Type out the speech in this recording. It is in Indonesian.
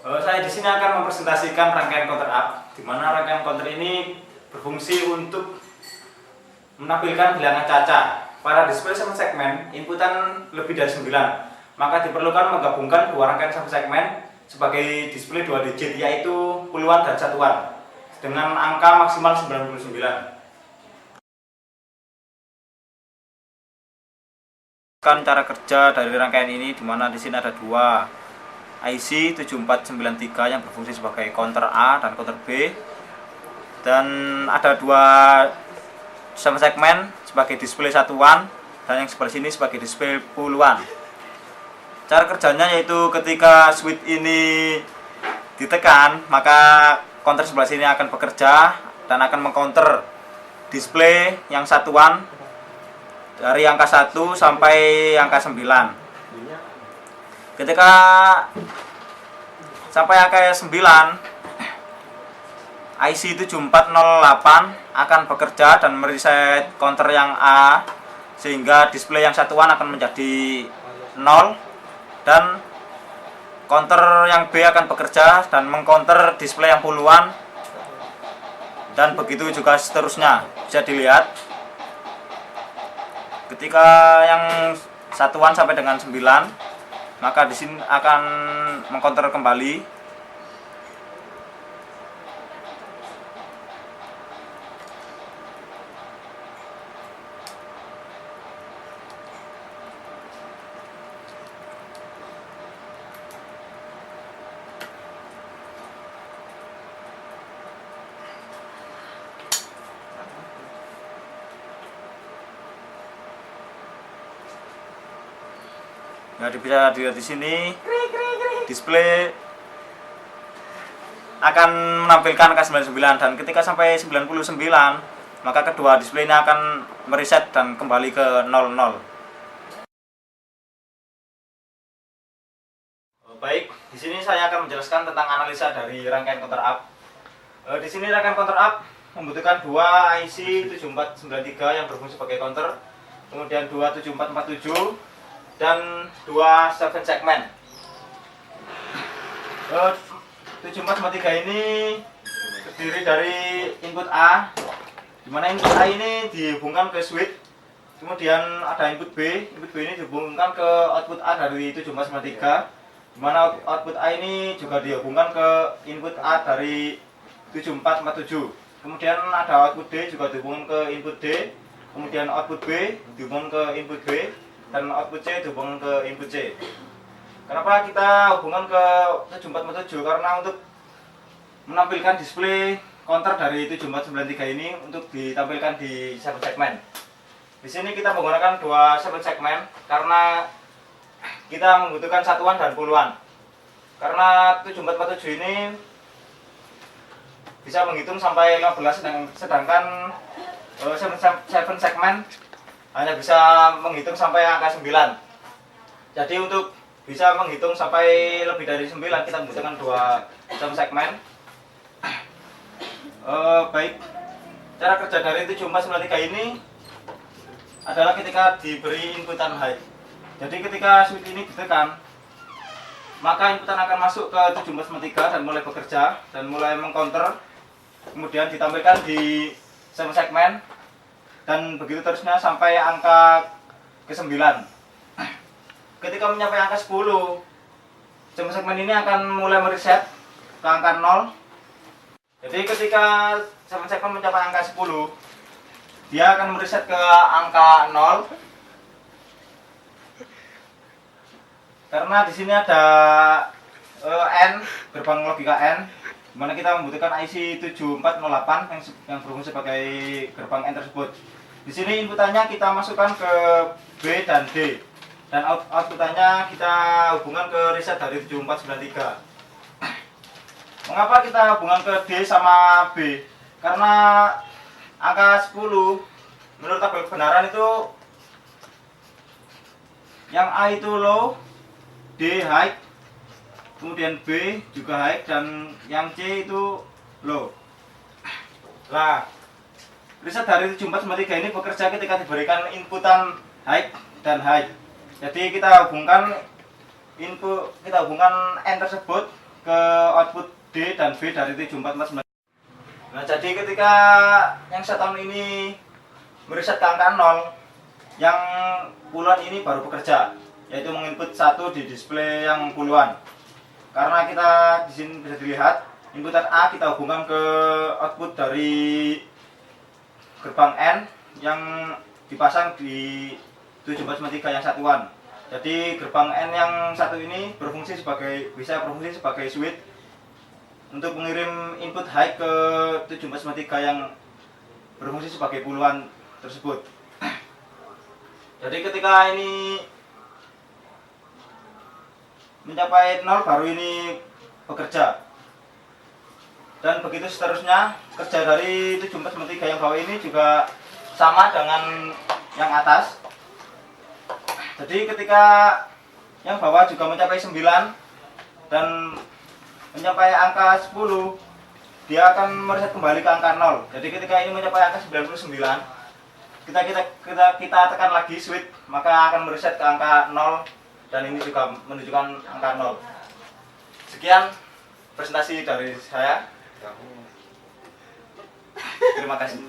Saya di sini akan mempresentasikan rangkaian counter up, di mana rangkaian counter ini berfungsi untuk menampilkan bilangan caca. Pada display satu segmen, inputan lebih dari 9, maka diperlukan menggabungkan dua rangkaian satu segmen sebagai display 2 digit, yaitu puluhan dan satuan, dengan angka maksimal 99. Cara kerja dari rangkaian ini, di mana di sini ada dua IC 7493 yang berfungsi sebagai counter A dan counter B, dan ada dua segmen sebagai display satuan dan yang sebelah sini sebagai display puluhan. Cara kerjanya yaitu ketika switch ini ditekan, maka counter sebelah sini akan bekerja dan akan mengcounter display yang satuan dari angka 1 sampai angka 9. Ketika sampai angka 9, IC 7408 akan bekerja dan mereset counter yang A, sehingga display yang satuan akan menjadi 0, dan counter yang B akan bekerja dan mengcounter display yang puluhan, dan begitu juga seterusnya. Bisa dilihat ketika yang satuan sampai dengan 9, maka di sini akan mengcounter kembali. Nah, bisa dilihat di sini display akan menampilkan angka 99, dan ketika sampai 99, maka kedua display ini akan mereset dan kembali ke 00. Baik, di sini saya akan menjelaskan tentang analisa dari rangkaian counter up. Di sini rangkaian counter up membutuhkan dua IC 7493 yang berfungsi sebagai counter, kemudian dua 7447 dan dua 7 segmen. 7493 ini terdiri dari input A, di mana input A ini dihubungkan ke switch, kemudian ada input B ini dihubungkan ke output A dari 7493, di mana output A ini juga dihubungkan ke input A dari 7447. Kemudian ada output D juga dihubungkan ke input D, kemudian output B dihubungkan ke input B, dan output C dihubungkan ke input C. Kenapa kita hubungan ke 7447? Karena untuk menampilkan display counter dari 7493 ini untuk ditampilkan di 7 segmen. Di sini kita menggunakan dua 7 segmen karena kita membutuhkan satuan dan puluhan. Karena 7447 ini bisa menghitung sampai 15, sedangkan 7 segmen hanya bisa menghitung sampai angka 9. Jadi untuk bisa menghitung sampai lebih dari 9, kita membutuhkan dua 7 segmen. Baik, cara kerja dari 7493 ini adalah ketika diberi inputan high. Jadi ketika switch ini ditekan, maka inputan akan masuk ke 7493 dan mulai bekerja dan mulai mengcounter, kemudian ditampilkan di 7 segmen, dan begitu terusnya sampai angka ke-9. Ketika mencapai angka 10, 7 segmen ini akan mulai mereset ke angka 0. Jadi ketika 7 segmen mencapai angka 10, dia akan mereset ke angka 0. Karena di sini ada N, gerbang logika N, di mana kita membutuhkan IC 7408 yang berfungsi sebagai gerbang N tersebut. Di sini inputannya kita masukkan ke B dan D, dan outputannya kita hubungan ke reset dari 7493. Mengapa kita hubungan ke D sama B? Karena angka 10 menurut tabel kebenaran itu yang A itu low, D high, kemudian B juga high, dan yang C itu low. Nah, reset dari 7493 ini bekerja ketika diberikan inputan high dan high. Jadi kita hubungkan N tersebut ke D dan B dari 7449. Nah, jadi ketika yang satuan ini mereset ke angka 0, yang puluhan ini baru bekerja, yaitu menginput 1 di display yang puluhan. Karena kita di sini bisa dilihat inputan A kita hubungkan ke output dari gerbang N yang dipasang di 7493 yang satuan. Jadi gerbang N yang satu ini bisa berfungsi sebagai switch untuk mengirim input high ke 7493 yang berfungsi sebagai puluhan tersebut. Jadi ketika ini mencapai 0 baru ini bekerja. Dan begitu seterusnya, kerja dari 7493 yang bawah ini juga sama dengan yang atas. Jadi ketika yang bawah juga mencapai 9 dan mencapai angka 10, dia akan mereset kembali ke angka 0. Jadi ketika ini mencapai angka 99, kita tekan lagi switch, maka akan mereset ke angka 0 dan ini juga menunjukkan angka 0. Sekian presentasi dari saya. Terima kasih.